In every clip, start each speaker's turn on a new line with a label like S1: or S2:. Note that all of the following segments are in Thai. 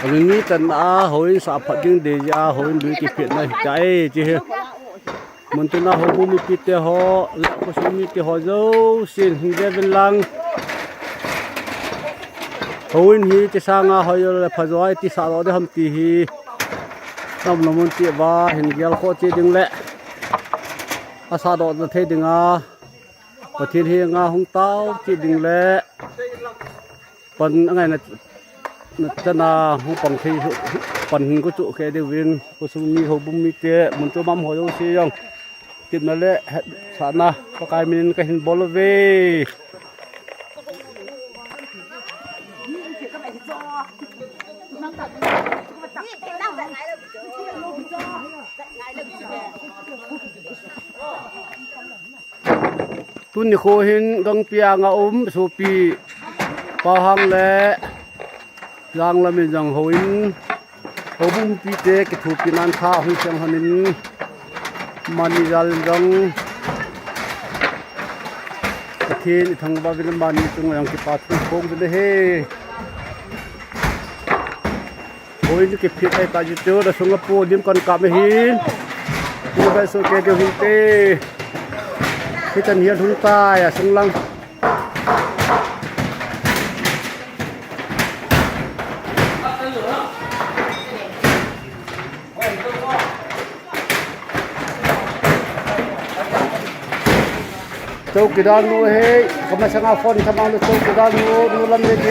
S1: อันนี้ตันหอยสาพัดจึงเดียหอยดูกิเพียนในใจจีมันตัวน่าหอยบุมีปิดเตะหอและก็สมีเตะหอเจ้าสิ่งที่เป็นลังหอยนี้จะสร้างหอยอะไรพะจอยที่สาวได้ทำตีฮีน้ำมันเตะบ้าเห็นเกลโคจีดึงแหละอาสาดอกเทดึงประเทศเฮียงหงเต้าจีดึงแหละเป็นอะไรนะจะนาหงปังที่ปันก็จุกแค่เดียววินก็สมีหอยบุมีเตะมันตัวมั่มหอยเสียงติดนั่นแหละสานะก็กลายเป็นก็เห็นบอลเวตุนโคหินกังเปียงสุปีปะหังและยังละมีจังหอยบุ้มปีเตกถูกปีนันท่าหงเชียงหันินมันยัลจังที่ทางบ้านเป็นบ้านตรงอย่างที่ปัดโค้งไปเลยเฮ้หอยนี่เก็บเพียงไอ้ตาจุดเจอแล้วส่งกระปูดิ้มกันกลับมาหินที่ไปสู่เกลียวหินเต้ที่จะเหียนทุ่งใต้สังลังโจกิดานูเฮก็มาสังอาฟอนทำเอาโจกิดานูนูลำเล็กเฮ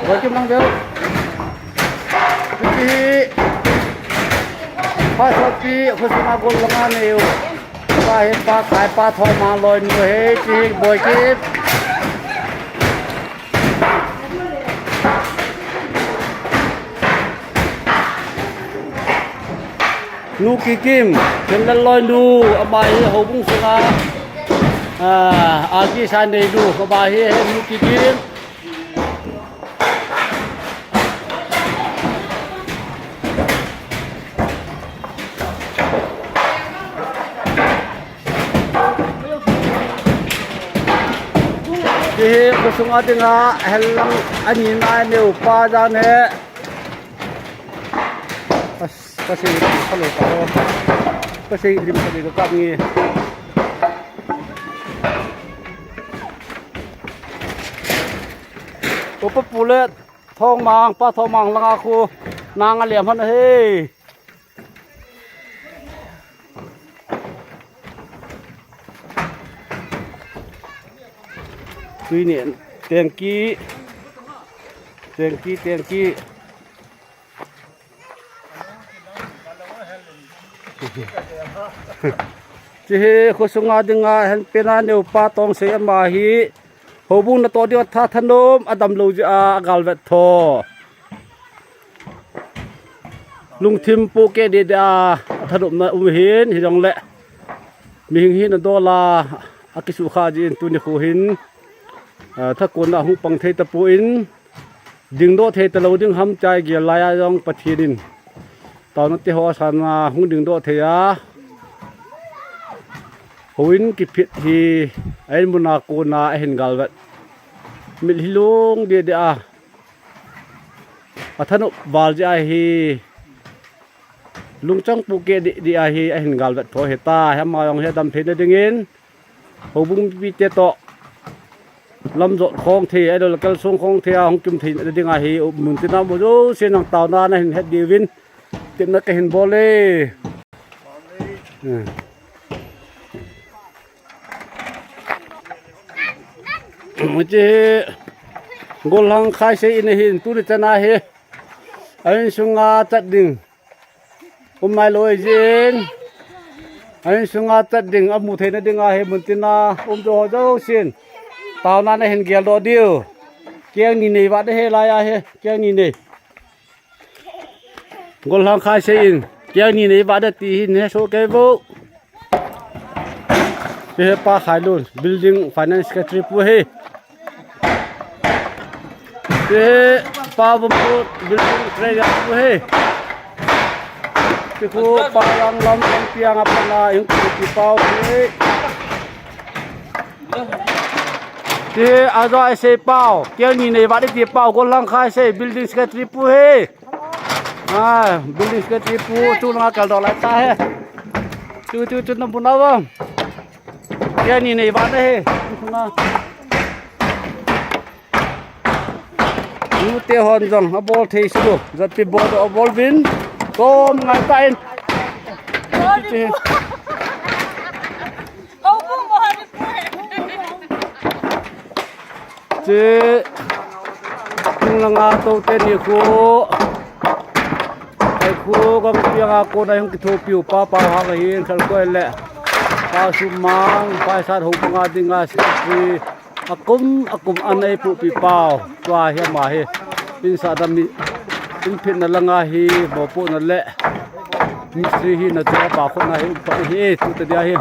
S1: ไว้กินนังเดียวที่พาชอบปีคุณสมากุลงานเอวปลาเห็ดปลาขายปลาทองมาลอยนูเฮจีบอยกิบนูกิกิมเป็นลอยดูอบายหบุ้งสงาอากีชานเดดูอบายนูกิกิมที่กุศลอาดิงาเฮลังอันนี้นายเนื้อปลาจานเฮก็สิ่งที่เขาหลอกเราก็สิ่งที่มันก็กลับงี้ตัวปปูเล็ดทองมังป้าทองมังลังอาคูนางเหลี่ยมพันเฮ้คือเนี่ยเตียงกี้จีคุสงาดึงาเห็นเป็นอันเดียวป้าตองเสียมาฮีหบุ้งนตัวเดียวท่าถนมอดัมลูจากาลเวทโทลุงทิมปูเกเดดาถนมนะหินหิงเละมีหินโดลาอากิสุขาจีนตุนิโคหินถ้าคนละหุปังเทตปูอินดึงโดเทตเราดึงห้ำใจเกี่ยวลายยองปฏิดินตอนนั้นที่หัวสันมาหุดึงโดเทียหุนกิพิธีไอ้มุนากูนาเห็นกัลเวทมิลฮิลุงเดียดอาท่านุบาลใจฮีลุงจังปูเกดีอาฮีเห็นกัลเวทโทเฮตาเฮมายองเฮดำเพนดึงอินหุบุงปิเตโตลำจดคลองเทียไอ้ดอลกระทรวงคลองเทียของจุ่มถิ่นดึงอาฮีมุนตินาบุโรเสียงต่าวนาเห็นเฮดดีวินเต็มนักเห็นบอลเลยมันจะกลังขายเสียอินหินตุริตนาเฮอันสุงาตัดดิ่งไม่ลอยเจนอันสุงาตัดดิ่งมุเทนดิ่งอาเฮมุนตินาโดเจ้าเสียนตาวนั้นเห็นเกียร์โดเดียวเกียร์นี่นี่วัดเฮลายาเฮเกียร์นี่นี่กลังขายเสียอินเกียร์นี่นี่วัดตีหินเฮโชเกบุเฮป้าขายลุน building finance secretary ผู้เฮป้าบุ้ม building treasurer ผู้เฮ Tiku parang lontong tiang apa na yung kipau ni. thì à rồi xây bao kia nhìn này bạn đi tiếp bao con lang khai xây building secretary pu he building secretary pu tu lang kal do lại ta he tu nam pun đâu kia nhìn này bạn đây na nu te hon jong a ball thei su zat pi ball a ball win kom ngai ta in chế tung là ngã tàu tên nhiều khu ai khu có cái ngã cô này không kịp thu piu pa pa hàng cái hiền khăn quay lẹ pa sum mang pa sát hùng ngã đi ngã sĩ akum anh ấy phụ pi pao qua hiền mà hi in sa đam in pin là ngã hi bỏ phụ là lẹ mistri hi là cho bà con này hi tu tới đây hi